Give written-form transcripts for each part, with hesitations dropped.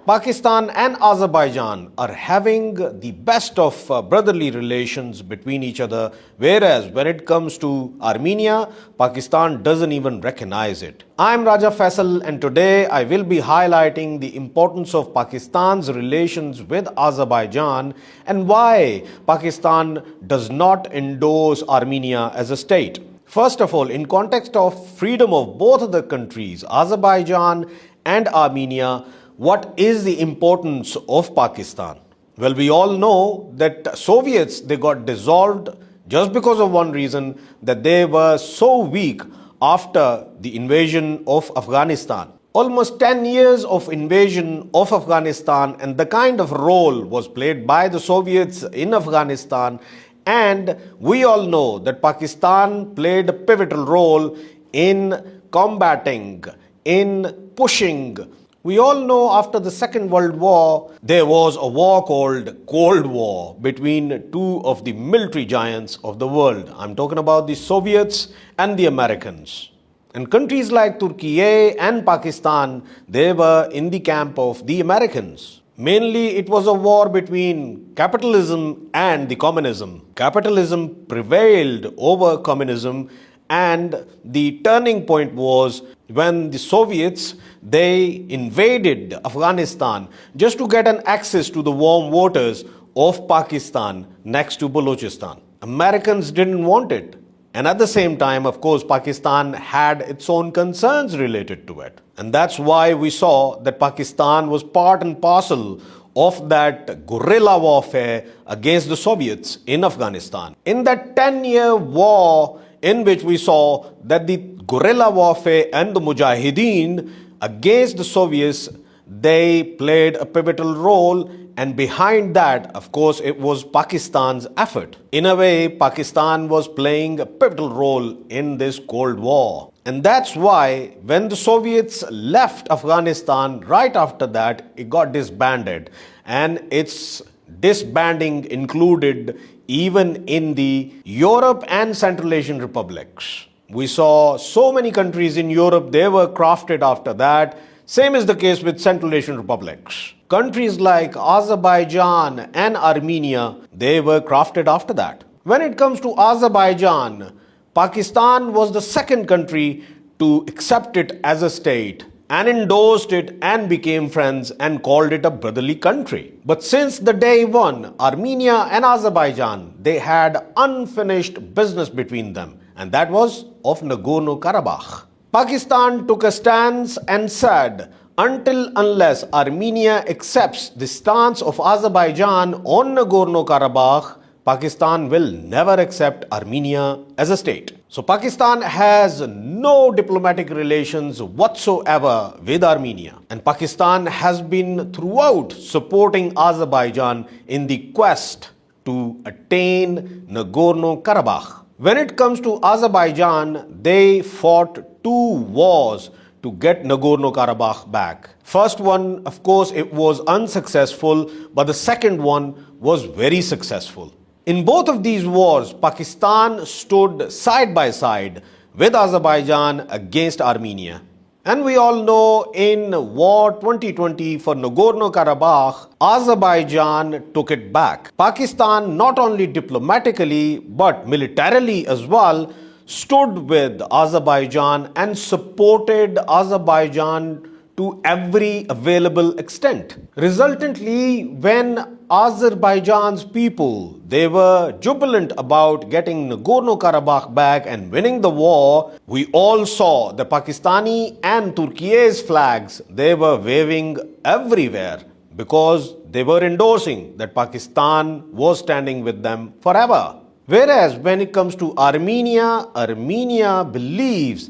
Pakistan and Azerbaijan are having the best of brotherly relations between each other, whereas when it comes to Armenia, Pakistan doesn't even recognize it. I'm Raja Faisal, and today I will be highlighting the importance of Pakistan's relations with Azerbaijan and why Pakistan does not endorse Armenia as a state. First of all, in context of freedom of both of the countries, Azerbaijan and Armenia, what is the importance of Pakistan? Well, we all know that Soviets, they got dissolved just because of one reason, that they were so weak after the invasion of Afghanistan. Almost 10 years of invasion of Afghanistan, and the kind of role was played by the Soviets in Afghanistan. And we all know that Pakistan played a pivotal role in combating, in pushing. We all know after the Second World War, there was a war called Cold War between two of the military giants of the world. I'm talking about the Soviets and the Americans. And countries like Turkey and Pakistan, they were in the camp of the Americans. Mainly, it was a war between capitalism and the communism. Capitalism prevailed over communism, and the turning point was when the Soviets, they invaded Afghanistan just to get an access to the warm waters of Pakistan next to Balochistan. Americans didn't want it. And at the same time, of course, Pakistan had its own concerns related to it. And that's why we saw that Pakistan was part and parcel of that guerrilla warfare against the Soviets in Afghanistan. In that 10-year war in which we saw that the guerrilla warfare and the Mujahideen against the Soviets, they played a pivotal role, and behind that, of course, it was Pakistan's effort. In a way, Pakistan was playing a pivotal role in this Cold War. And that's why when the Soviets left Afghanistan, right after that, it got disbanded. And its disbanding included even in the Europe and Central Asian republics. We saw so many countries in Europe, they were crafted after that. Same is the case with Central Asian republics. Countries like Azerbaijan and Armenia, they were crafted after that. When it comes to Azerbaijan, Pakistan was the second country to accept it as a state and endorsed it and became friends and called it a brotherly country. But since the day one, Armenia and Azerbaijan, they had unfinished business between them, and that was of Nagorno-Karabakh. Pakistan took a stance and said, unless Armenia accepts the stance of Azerbaijan on Nagorno-Karabakh, Pakistan will never accept Armenia as a state. So Pakistan has no diplomatic relations whatsoever with Armenia. And Pakistan has been throughout supporting Azerbaijan in the quest to attain Nagorno-Karabakh. When it comes to Azerbaijan, they fought two wars to get Nagorno-Karabakh back. First one, of course, it was unsuccessful, but the second one was very successful. In both of these wars, Pakistan stood side by side with Azerbaijan against Armenia. And we all know in War 2020 for Nagorno-Karabakh, Azerbaijan took it back. Pakistan not only diplomatically but militarily as well stood with Azerbaijan and supported Azerbaijan to every available extent. Resultantly, when Azerbaijan's people, they were jubilant about getting Nagorno-Karabakh back and winning the war, we all saw the Pakistani and Turkey's flags, they were waving everywhere because they were endorsing that Pakistan was standing with them forever. Whereas when it comes to Armenia, Armenia believes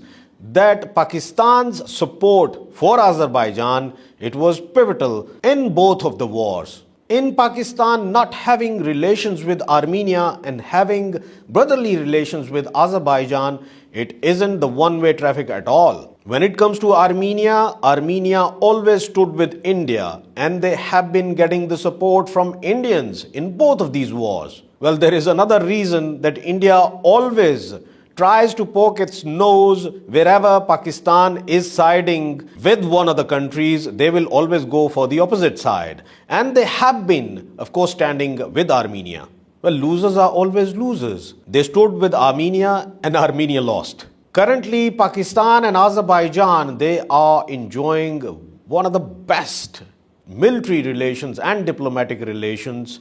that Pakistan's support for Azerbaijan, it was pivotal in both of the wars. In Pakistan not having relations with Armenia and having brotherly relations with Azerbaijan, it isn't the one-way traffic at all. When it comes to Armenia, Armenia always stood with India, and they have been getting the support from Indians in both of these wars. Well, there is another reason that India always tries to poke its nose wherever Pakistan is siding with one of the countries, they will always go for the opposite side. And they have been, of course, standing with Armenia. Well, losers are always losers. They stood with Armenia and Armenia lost. Currently, Pakistan and Azerbaijan, they are enjoying one of the best military relations and diplomatic relations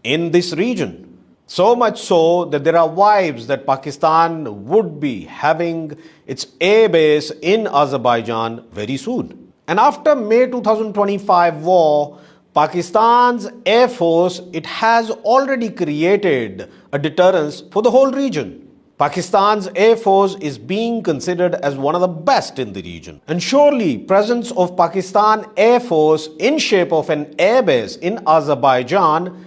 in this region. So much so that there are vibes that Pakistan would be having its air base in Azerbaijan very soon. And after May 2025 war, Pakistan's Air Force, it has already created a deterrence for the whole region. Pakistan's Air Force is being considered as one of the best in the region. And surely presence of Pakistan Air Force in shape of an air base in Azerbaijan,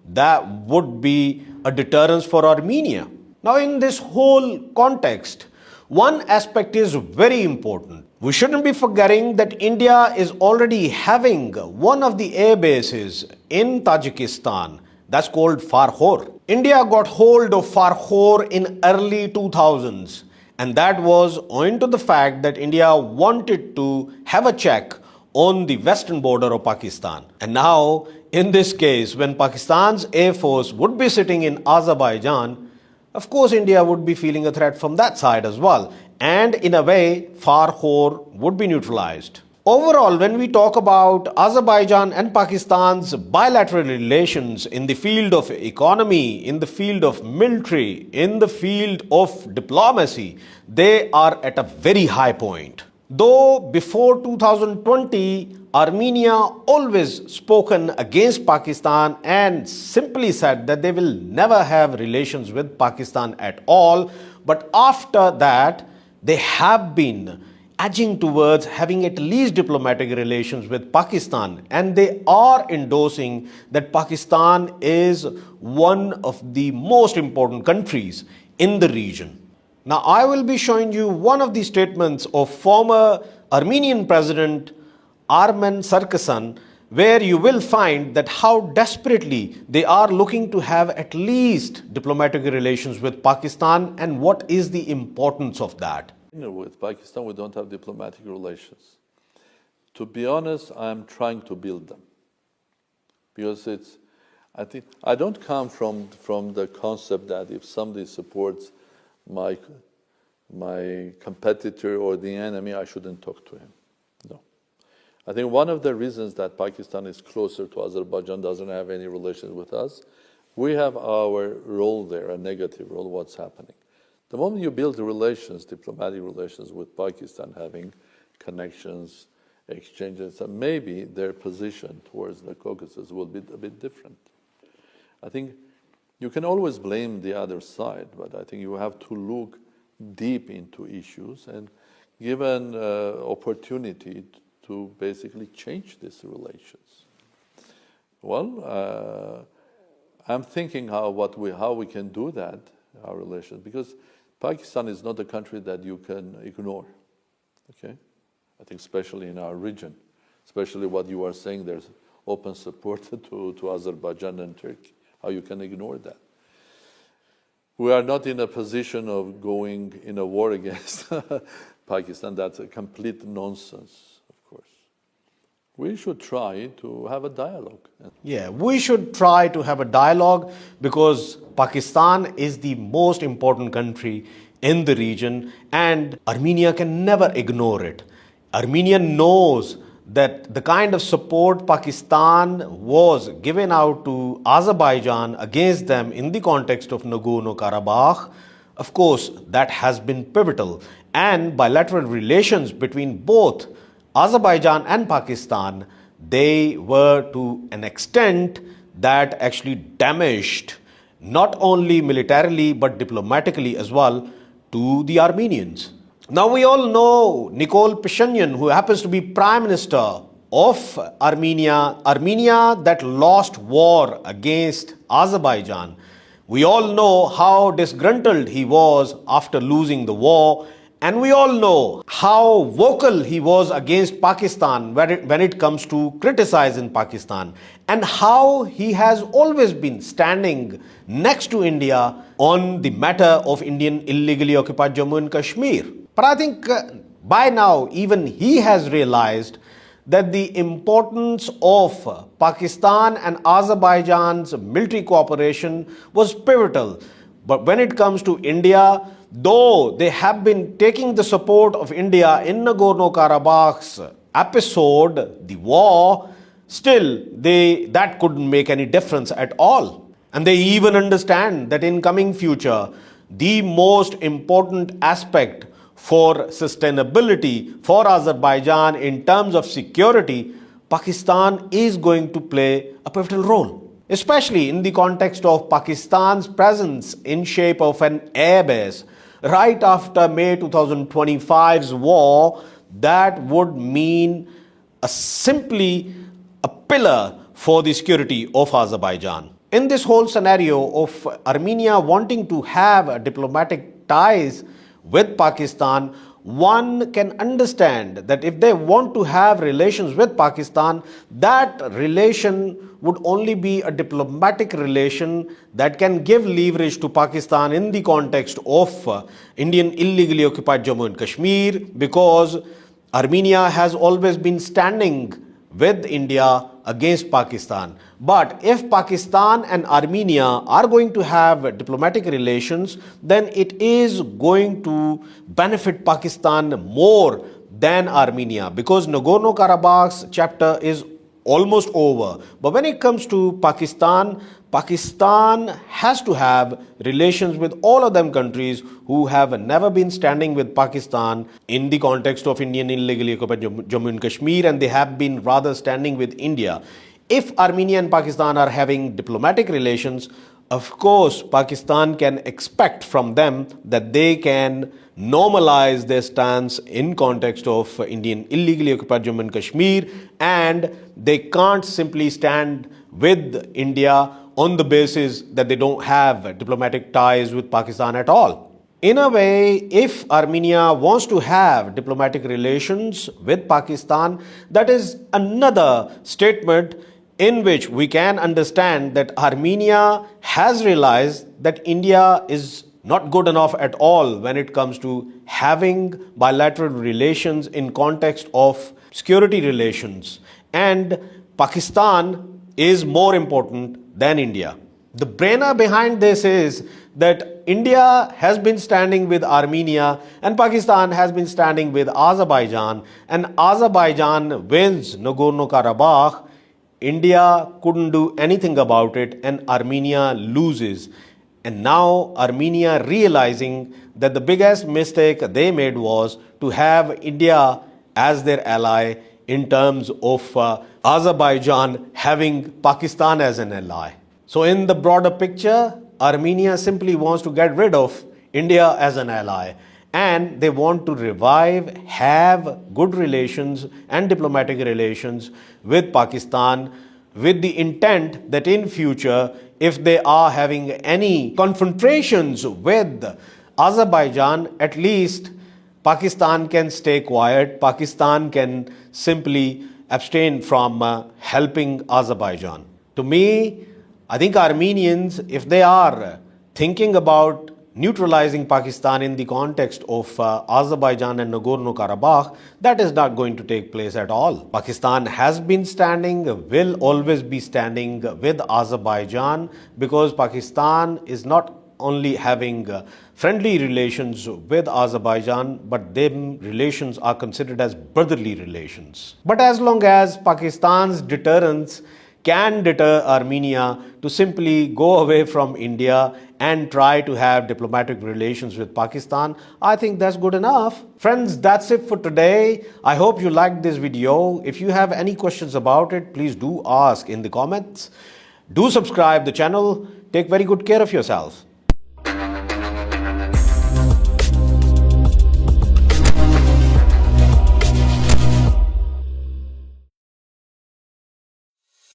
that would be a deterrence for Armenia. Now in this whole context, one aspect is very important. We shouldn't be forgetting that India is already having one of the air bases in Tajikistan. That's called Farkhor. India got hold of Farkhor in early 2000s, and that was owing to the fact that India wanted to have a check on the western border of Pakistan. And now, in this case, when Pakistan's Air Force would be sitting in Azerbaijan, of course India would be feeling a threat from that side as well. And in a way, Farkhor would be neutralized. Overall, when we talk about Azerbaijan and Pakistan's bilateral relations in the field of economy, in the field of military, in the field of diplomacy, they are at a very high point. Though before 2020, Armenia always spoken against Pakistan and simply said that they will never have relations with Pakistan at all. But after that, they have been edging towards having at least diplomatic relations with Pakistan, and they are endorsing that Pakistan is one of the most important countries in the region. Now, I will be showing you one of the statements of former Armenian President Armen Sarkisyan, where you will find that how desperately they are looking to have at least diplomatic relations with Pakistan and what is the importance of that. With Pakistan, we don't have diplomatic relations. To be honest, I'm trying to build them. Because I don't come from the concept that if somebody supports my competitor or the enemy, I shouldn't talk to him. No. I think one of the reasons that Pakistan is closer to Azerbaijan, doesn't have any relations with us, we have our role there, a negative role, what's happening. The moment you build relations, diplomatic relations with Pakistan, having connections, exchanges, maybe their position towards the Caucasus will be a bit different. I think you can always blame the other side, but I think you have to look deep into issues and give an opportunity to basically change these relations. Well, I'm thinking how we can do that, our relations, because Pakistan is not a country that you can ignore, okay? I think especially in our region, especially what you are saying, there's open support to Azerbaijan and Turkey. How you can ignore that? We are not in a position of going in a war against Pakistan. That's a complete nonsense, of course. We should try to have a dialogue. Yeah, we should try to have a dialogue because Pakistan is the most important country in the region and Armenia can never ignore it. Armenia knows that the kind of support Pakistan was given out to Azerbaijan against them in the context of Nagorno-Karabakh, of course, that has been pivotal. And bilateral relations between both Azerbaijan and Pakistan, they were to an extent that actually damaged not only militarily but diplomatically as well to the Armenians. Now we all know Nikol Pashinyan, who happens to be Prime Minister of Armenia that lost war against Azerbaijan. We all know how disgruntled he was after losing the war, And we all know how vocal he was against Pakistan when it comes to criticizing Pakistan, and how he has always been standing next to India on the matter of Indian illegally occupied Jammu and Kashmir. But I think by now even he has realized that the importance of Pakistan and Azerbaijan's military cooperation was pivotal. But when it comes to India, though they have been taking the support of India in Nagorno-Karabakh's episode, the war, still that couldn't make any difference at all. And they even understand that in coming future, the most important aspect for sustainability for Azerbaijan in terms of security, Pakistan is going to play a pivotal role, especially in the context of Pakistan's presence in shape of an airbase right after May 2025's war. That would mean simply a pillar for the security of Azerbaijan. In this whole scenario of Armenia wanting to have diplomatic ties with Pakistan, one can understand that if they want to have relations with Pakistan, that relation would only be a diplomatic relation that can give leverage to Pakistan in the context of Indian illegally occupied Jammu and Kashmir, because Armenia has always been standing with India against Pakistan. But if Pakistan and Armenia are going to have diplomatic relations, then it is going to benefit Pakistan more than Armenia, because Nagorno-Karabakh's chapter is almost over. But when it comes to Pakistan, Pakistan has to have relations with all of them countries who have never been standing with Pakistan in the context of Indian illegally occupied Jammu and Kashmir, and they have been rather standing with India. If Armenia and Pakistan are having diplomatic relations, of course, Pakistan can expect from them that they can normalize their stance in context of Indian illegally occupied Jammu and Kashmir, and they can't simply stand with India on the basis that they don't have diplomatic ties with Pakistan at all. In a way, if Armenia wants to have diplomatic relations with Pakistan, that is another statement in which we can understand that Armenia has realized that India is not good enough at all when it comes to having bilateral relations in context of security relations, and Pakistan is more important than India. The brainer behind this is that India has been standing with Armenia and Pakistan has been standing with Azerbaijan, and Azerbaijan wins Nagorno-Karabakh. India couldn't do anything about it, and Armenia loses. And now Armenia realizing that the biggest mistake they made was to have India as their ally in terms of Azerbaijan having Pakistan as an ally. So in the broader picture, Armenia simply wants to get rid of India as an ally, and they want to revive, have good relations and diplomatic relations with Pakistan, with the intent that in future, if they are having any confrontations with Azerbaijan, at least Pakistan can stay quiet. Pakistan can simply abstain from helping Azerbaijan. To me, I think Armenians, if they are thinking about neutralizing Pakistan in the context of Azerbaijan and Nagorno-Karabakh, that is not going to take place at all. Pakistan has been standing, will always be standing with Azerbaijan, because Pakistan is not only having friendly relations with Azerbaijan, but them relations are considered as brotherly relations. But as long as Pakistan's deterrence can deter Armenia to simply go away from India and try to have diplomatic relations with Pakistan, I think that's good enough. Friends, that's it for today. I hope you liked this video. If you have any questions about it, please do ask in the comments. Do subscribe the channel. Take very good care of yourself.